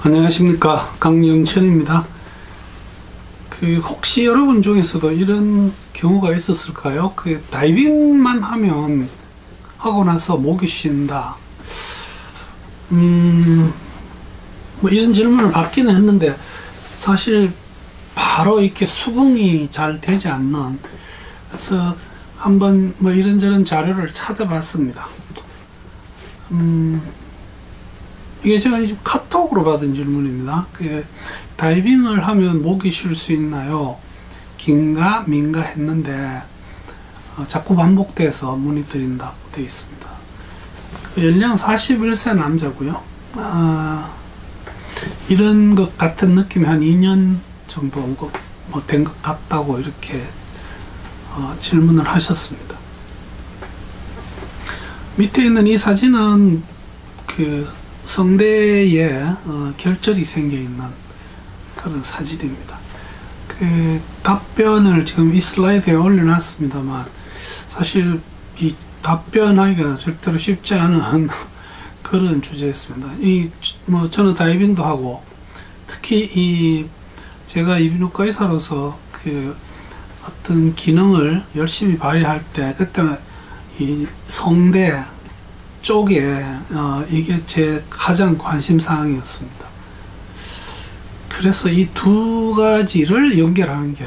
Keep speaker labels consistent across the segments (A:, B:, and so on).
A: 안녕하십니까, 강영천입니다. 혹시 여러분 중에서도 이런 경우가 있었을까요? 다이빙만 하고 나서 목이 쉰다. 뭐 이런 질문을 받기는 했는데, 사실 바로 이렇게 수긍이 잘 되지 않는, 그래서 한번 뭐 이런저런 자료를 찾아봤습니다. 이게 제가 이제 카톡으로 받은 질문입니다. 다이빙을 하면 목이 쉴 수 있나요? 긴가 민가 했는데 자꾸 반복돼서 문의드린다고 되어 있습니다. 연령 41세 남자고요. 이런 것 같은 느낌이 한 2년 정도 된 것 같다고 이렇게 질문을 하셨습니다. 밑에 있는 이 사진은 성대에 결절이 생겨 있는 그런 사진입니다. 답변을 지금 이 슬라이드에 올려놨습니다만, 사실 이 답변하기가 절대로 쉽지 않은 그런 주제였습니다. 저는 다이빙도 하고, 특히 제가 이비인후과 의사로서 어떤 기능을 열심히 발휘할 때, 그때 이 성대 쪽에 이게 제 가장 관심 사항이었습니다. 그래서 이 두 가지를 연결하는 게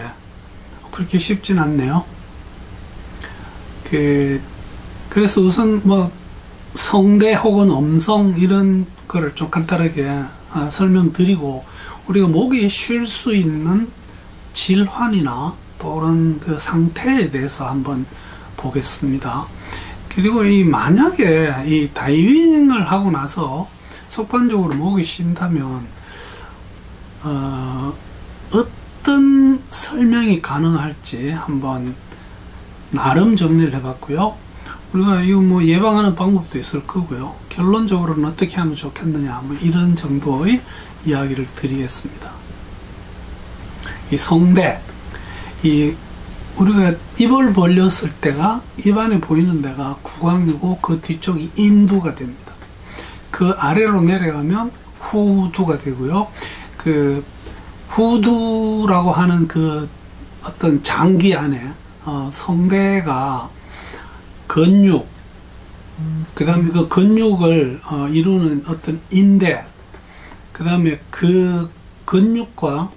A: 그렇게 쉽진 않네요. 그래서 우선 뭐 성대 혹은 음성 이런 거를 좀 간단하게 설명드리고, 우리가 목이 쉴 수 있는 질환이나 또는 그 상태에 대해서 한번 보겠습니다. 그리고 만약에 이 다이빙을 하고 나서 속반적으로 목이 쉰다면 어떤 설명이 가능할지 한번 나름 정리를 해봤고요. 우리가 이거 뭐 예방하는 방법도 있을 거고요. 결론적으로는 어떻게 하면 좋겠느냐, 뭐 이런 정도의 이야기를 드리겠습니다. 이 성대, 우리가 입을 벌렸을 때가 입안에 보이는 데가 구강이고 그 뒤쪽이 인두가 됩니다. 그 아래로 내려가면 후두가 되고요. 후두라고 하는 어떤 장기 안에 성대가 근육, 그 다음에 그 근육을 이루는 어떤 인대, 그 다음에 그 근육과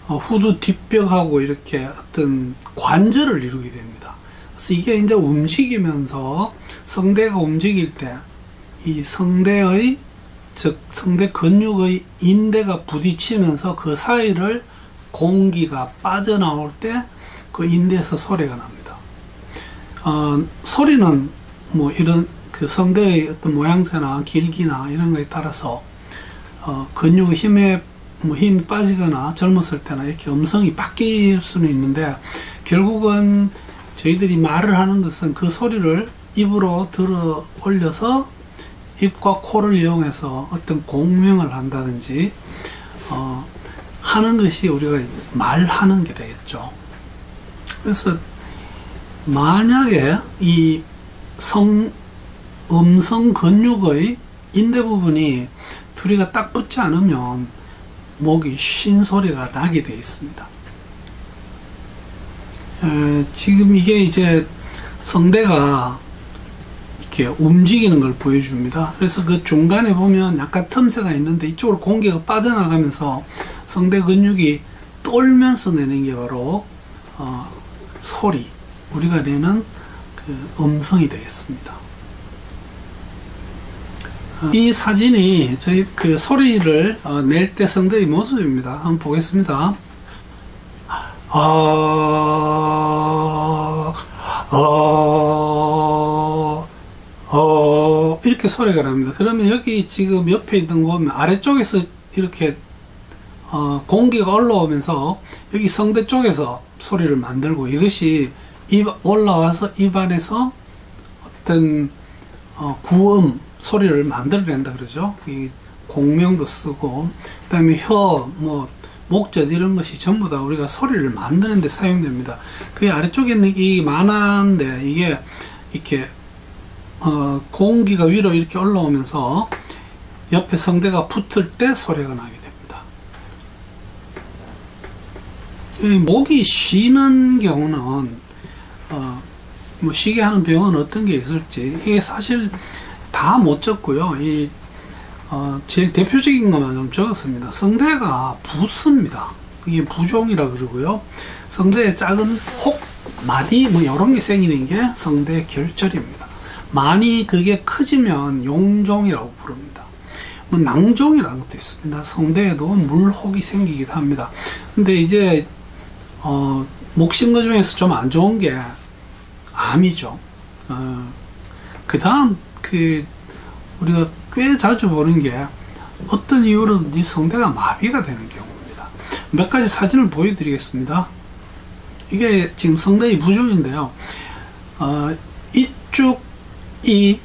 A: 후두 뒷벽하고 이렇게 어떤 관절을 이루게 됩니다. 그래서 이게 이제 움직이면서 성대가 움직일 때 이 성대 근육의 인대가 부딪히면서 그 사이를 공기가 빠져나올 때 그 인대에서 소리가 납니다. 소리는 뭐 이런 성대의 어떤 모양새나 길기나 이런 거에 따라서 근육의 힘이 빠지거나 젊었을 때나 이렇게 음성이 바뀔 수는 있는데, 결국은 저희들이 말을 하는 것은 그 소리를 입으로 들어 올려서 입과 코를 이용해서 어떤 공명을 한다든지 하는 것이 우리가 말하는 게 되겠죠. 그래서 만약에 이 음성 근육의 인대 부분이 둘이가 딱 붙지 않으면 목이 쉰 소리가 나게 되어 있습니다. 지금 이게 이제 성대가 이렇게 움직이는 걸 보여줍니다. 그래서 그 중간에 보면 약간 틈새가 있는데 이쪽으로 공기가 빠져나가면서 성대 근육이 떨면서 내는 게 바로 소리, 우리가 내는 음성이 되겠습니다. 이 사진이 저희 소리를 낼 때 성대의 모습입니다. 한번 보겠습니다. 이렇게 소리가 납니다. 그러면 여기 지금 옆에 있는 거 보면 아래쪽에서 이렇게 공기가 올라오면서 여기 성대 쪽에서 소리를 만들고, 이것이 올라와서 입안에서 어떤 구음 소리를 만들어낸다 그러죠. 이 공명도 쓰고, 그 다음에 혀, 목젖 이런 것이 전부 다 우리가 소리를 만드는 데 사용됩니다. 그 아래쪽에 있는 이 만한데 이게 이렇게 공기가 위로 이렇게 올라오면서 옆에 성대가 붙을 때 소리가 나게 됩니다. 이 목이 쉬는 경우는 뭐 쉬게 하는 병은 어떤 게 있을지 이게 사실 다 못 적고요. 제일 대표적인 것만 좀 적었습니다. 성대가 붓습니다. 이게 부종이라 그러고요. 성대에 작은 혹, 마디 뭐 이런 게 생기는 게 성대 결절입니다. 많이 그게 커지면 용종이라고 부릅니다. 뭐 낭종이라는 것도 있습니다. 성대에도 물혹이 생기기도 합니다. 근데 이제 목신 것 중에서 좀 안 좋은 게 암이죠. 그 다음 우리가 꽤 자주 보는 게 어떤 이유로든지 성대가 마비가 되는 경우입니다. 몇 가지 사진을 보여드리겠습니다. 이게 지금 성대의 부종인데요. 이쪽이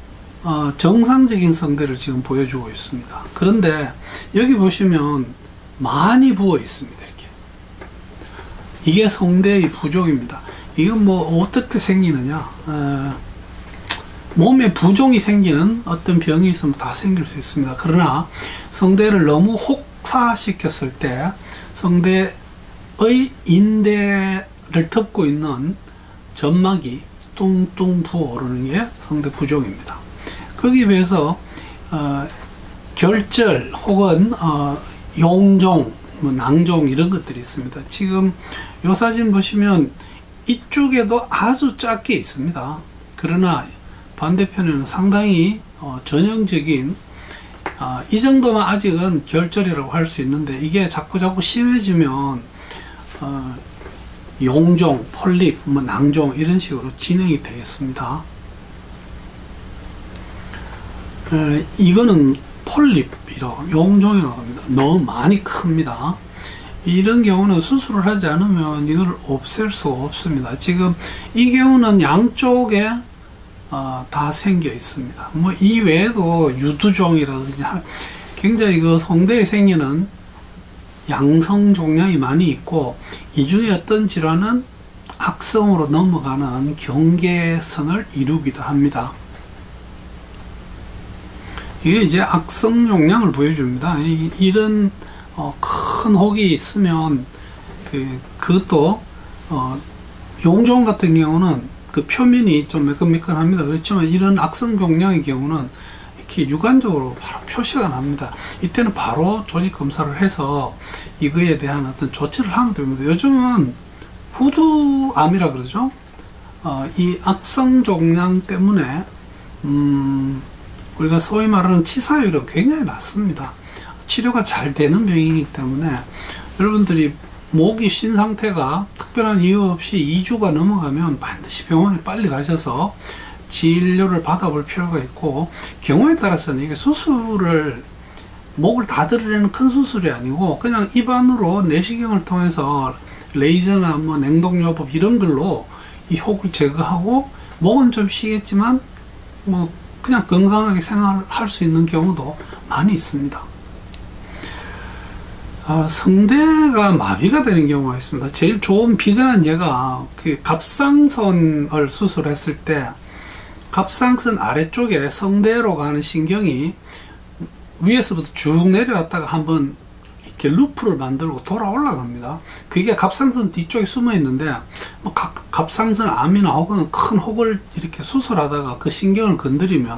A: 정상적인 성대를 지금 보여주고 있습니다. 그런데 여기 보시면 많이 부어 있습니다. 이렇게. 이게 성대의 부종입니다. 이건 뭐 어떻게 생기느냐? 몸에 부종이 생기는 어떤 병이 있으면 다 생길 수 있습니다. 그러나 성대를 너무 혹사시켰을 때 성대의 인대를 덮고 있는 점막이 뚱뚱 부어오르는 게 성대 부종입니다. 거기에 비해서 결절 혹은 용종, 뭐 낭종 이런 것들이 있습니다. 지금 이 사진 보시면 이쪽에도 아주 작게 있습니다. 그러나 반대편에는 상당히 전형적인 이 정도만 아직은 결절이라고 할 수 있는데 이게 자꾸 심해지면 용종, 폴립, 뭐 낭종 이런 식으로 진행이 되겠습니다. 이거는 폴립이라고 용종이라고 합니다. 너무 많이 큽니다. 이런 경우는 수술을 하지 않으면 이걸 없앨 수가 없습니다. 지금 이 경우는 양쪽에 다 생겨 있습니다. 뭐 이 외에도 유두종이라든지 굉장히 그 성대에 생기는 양성 종양이 많이 있고 이 중에 어떤 질환은 악성으로 넘어가는 경계선을 이루기도 합니다. 이게 이제 악성 종양을 보여줍니다. 이런 큰 혹이 있으면 그것도 용종 같은 경우는 그 표면이 좀 매끈매끈합니다. 그렇지만 이런 악성 종양의 경우는 이렇게 육안적으로 바로 표시가 납니다. 이때는 바로 조직 검사를 해서 이거에 대한 어떤 조치를 하면 됩니다. 요즘은 후두암이라 그러죠. 이 악성 종양 때문에 우리가 소위 말하는 치사율은 굉장히 낮습니다. 치료가 잘 되는 병이기 때문에 여러분들이 목이 쉰 상태가 특별한 이유 없이 2주가 넘어가면 반드시 병원에 빨리 가셔서 진료를 받아볼 필요가 있고, 경우에 따라서는 이게 수술을 목을 다 드러내는 큰 수술이 아니고 그냥 입안으로 내시경을 통해서 레이저나 뭐 냉동요법 이런 걸로 이 혹을 제거하고 목은 좀 쉬겠지만 뭐 그냥 건강하게 생활할 수 있는 경우도 많이 있습니다. 성대가 마비가 되는 경우가 있습니다. 제일 좋은 비근한 예가 그 갑상선을 수술했을 때 갑상선 아래쪽에 성대로 가는 신경이 위에서부터 쭉 내려왔다가 한번 이렇게 루프를 만들고 돌아 올라갑니다. 그게 갑상선 뒤쪽에 숨어 있는데 뭐 갑상선 암이나 혹은 큰 혹을 이렇게 수술하다가 그 신경을 건드리면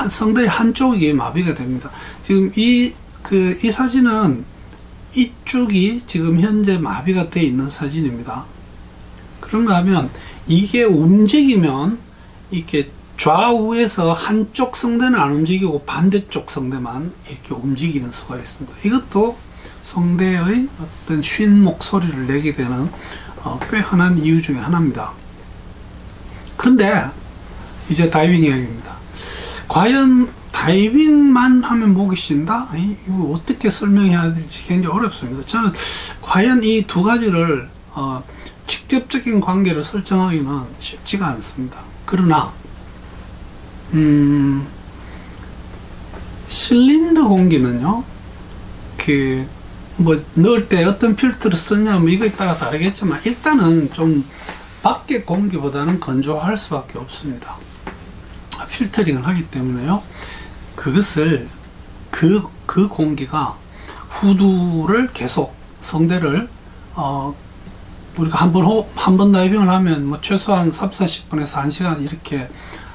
A: 성대의 한쪽이 마비가 됩니다. 지금 이 사진은 이쪽이 지금 현재 마비가 되어 있는 사진입니다. 그런가 하면 이게 움직이면 이렇게 좌우에서 한쪽 성대는 안 움직이고 반대쪽 성대만 이렇게 움직이는 수가 있습니다. 이것도 성대의 어떤 쉰 목소리를 내게 되는 꽤 흔한 이유 중에 하나입니다. 근데 이제 다이빙 이야기입니다. 과연 다이빙만 하면 목이 쉰다? 이거 어떻게 설명해야 될지 굉장히 어렵습니다. 저는 과연 이 두 가지를 직접적인 관계를 설정하기는 쉽지가 않습니다. 그러나 실린더 공기는요, 뭐 넣을 때 어떤 필터를 쓰냐 뭐 이거에 따라 다르겠지만 일단은 좀 밖의 공기보다는 건조할 수밖에 없습니다. 필터링을 하기 때문에요. 그것을 그 공기가 후두를 계속 성대를 우리가 한 번 다이빙을 하면 뭐 최소한 30-40분에서 1시간 이렇게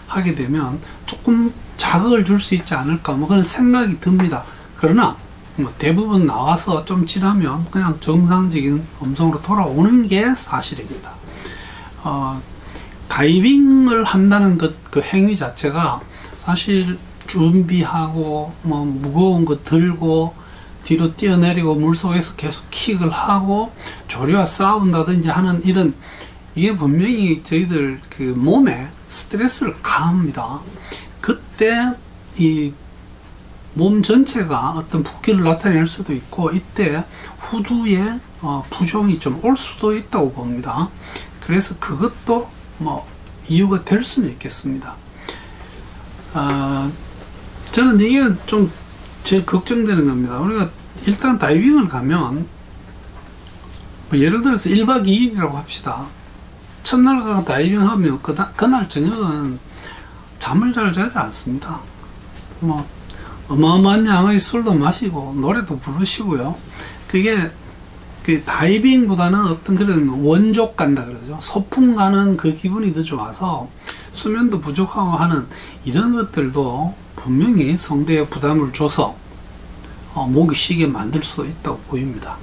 A: 하게 되면 조금 자극을 줄 수 있지 않을까 뭐 그런 생각이 듭니다. 그러나 뭐 대부분 나와서 좀 지나면 그냥 정상적인 음성으로 돌아오는 게 사실입니다. 다이빙을 한다는 그 행위 자체가 사실 준비하고 뭐 무거운 거 들고 뒤로 뛰어내리고 물속에서 계속 킥을 하고 조류와 싸운다든지 하는 이런, 이게 분명히 저희들 그 몸에 스트레스를 가합니다. 그때 이 몸 전체가 어떤 붓기를 나타낼 수도 있고, 이때 후두에 부종이 좀 올 수도 있다고 봅니다. 그래서 그것도 뭐 이유가 될 수는 있겠습니다. 저는 이게 좀 제일 걱정되는 겁니다. 우리가 일단 다이빙을 가면 뭐 예를 들어서 1박 2일이라고 합시다. 첫날 가서 다이빙하면 그날 저녁은 잠을 잘 자지 않습니다. 뭐 어마어마한 양의 술도 마시고 노래도 부르시고요. 그게 그 다이빙보다는 어떤 그런 원족 간다 그러죠. 소풍 가는 그 기분이 더 좋아서 수면도 부족하고 하는 이런 것들도 분명히 성대에 부담을 줘서 목이 쉬게 만들 수도 있다고 보입니다.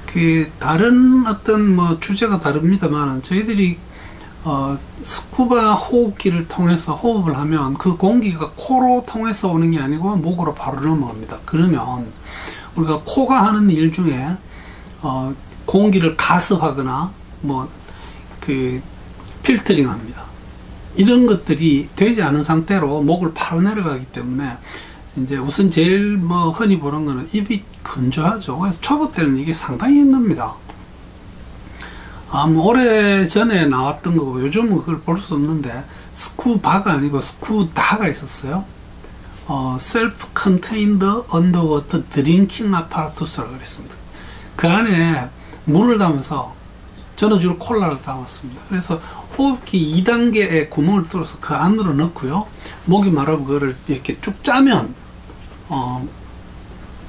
A: 그 다른 어떤 뭐 주제가 다릅니다만 저희들이 스쿠바 호흡기를 통해서 호흡을 하면 그 공기가 코로 통해서 오는 게 아니고 목으로 바로 넘어갑니다. 그러면 우리가 코가 하는 일 중에 공기를 가습하거나 뭐 그 필터링 합니다. 이런 것들이 되지 않은 상태로 목을 바로 내려가기 때문에 이제 우선 제일 뭐 흔히 보는 거는 입이 건조하죠. 그래서 초보 때는 이게 상당히 힘듭니다. 뭐 오래 전에 나왔던 거고 요즘은 그걸 볼 수 없는데 스쿠바가 아니고 스쿠다가 있었어요. Self-Contained Underwater Drinking Apparatus라고 그랬습니다. 그 안에 물을 담아서 저는 주로 콜라를 담았습니다. 그래서 호흡기 2단계의 구멍을 뚫어서 그 안으로 넣고요. 목이 마르고 그거를 이렇게 쭉 짜면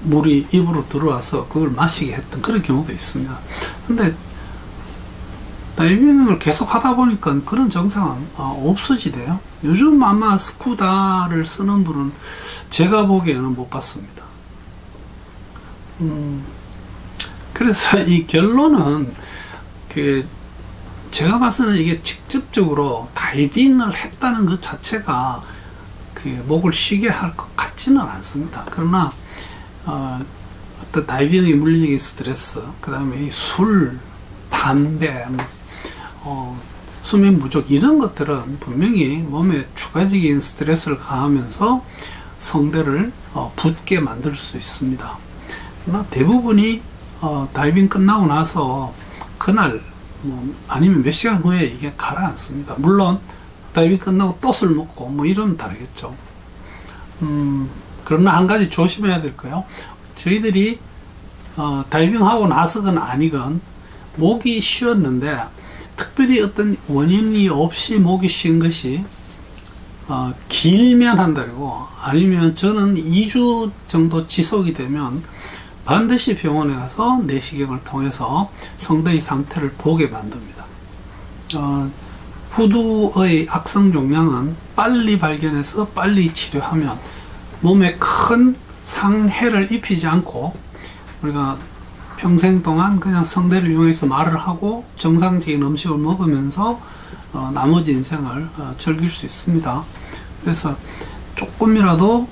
A: 물이 입으로 들어와서 그걸 마시게 했던 그런 경우도 있습니다. 근데 다이빙을 계속 하다 보니까 그런 증상은 없어지대요. 요즘 아마 스쿠다를 쓰는 분은 제가 보기에는 못 봤습니다. 그래서 이 결론은 제가 봐서는 이게 직접적으로 다이빙을 했다는 것 자체가 목을 쉬게 할 것 같지는 않습니다. 그러나 어떤 다이빙의 물리적인 스트레스, 그 다음에 이 술, 담배, 수면 부족 이런 것들은 분명히 몸에 추가적인 스트레스를 가하면서 성대를 붓게 만들 수 있습니다. 그러나 대부분이 다이빙 끝나고 나서 그날 아니면 몇 시간 후에 이게 가라앉습니다. 물론 다이빙 끝나고 또 술 먹고 뭐 이러면 다르겠죠. 그러나 한 가지 조심해야 될 거요. 저희들이 다이빙하고 나서건 아니건 목이 쉬었는데 특별히 어떤 원인이 없이 목이 쉰 것이 길면 한 달이고 아니면 저는 2주 정도 지속이 되면 반드시 병원에 가서 내시경을 통해서 성대의 상태를 보게 만듭니다. 후두의 악성 종양은 빨리 발견해서 빨리 치료하면 몸에 큰 상해를 입히지 않고 우리가 평생 동안 그냥 성대를 이용해서 말을 하고 정상적인 음식을 먹으면서 나머지 인생을 즐길 수 있습니다. 그래서 조금이라도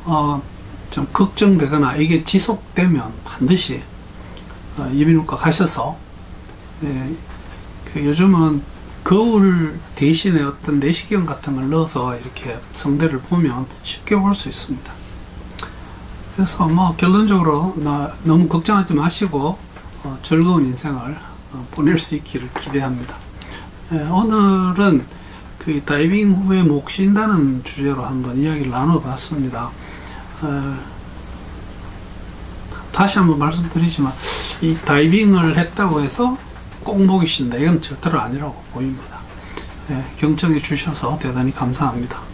A: 좀 걱정되거나 이게 지속되면 반드시 이비인후과 가셔서 요즘은 거울 대신에 어떤 내시경 같은 걸 넣어서 이렇게 성대를 보면 쉽게 볼 수 있습니다. 그래서 뭐 결론적으로 너무 걱정하지 마시고 즐거운 인생을 보낼 수 있기를 기대합니다. 오늘은 그 다이빙 후에 목 쉰다는 주제로 한번 이야기를 나눠봤습니다. 다시 한번 말씀드리지만 이 다이빙을 했다고 해서 꼭 목이 쉰다 이건 절대로 아니라고 보입니다. 경청해 주셔서 대단히 감사합니다.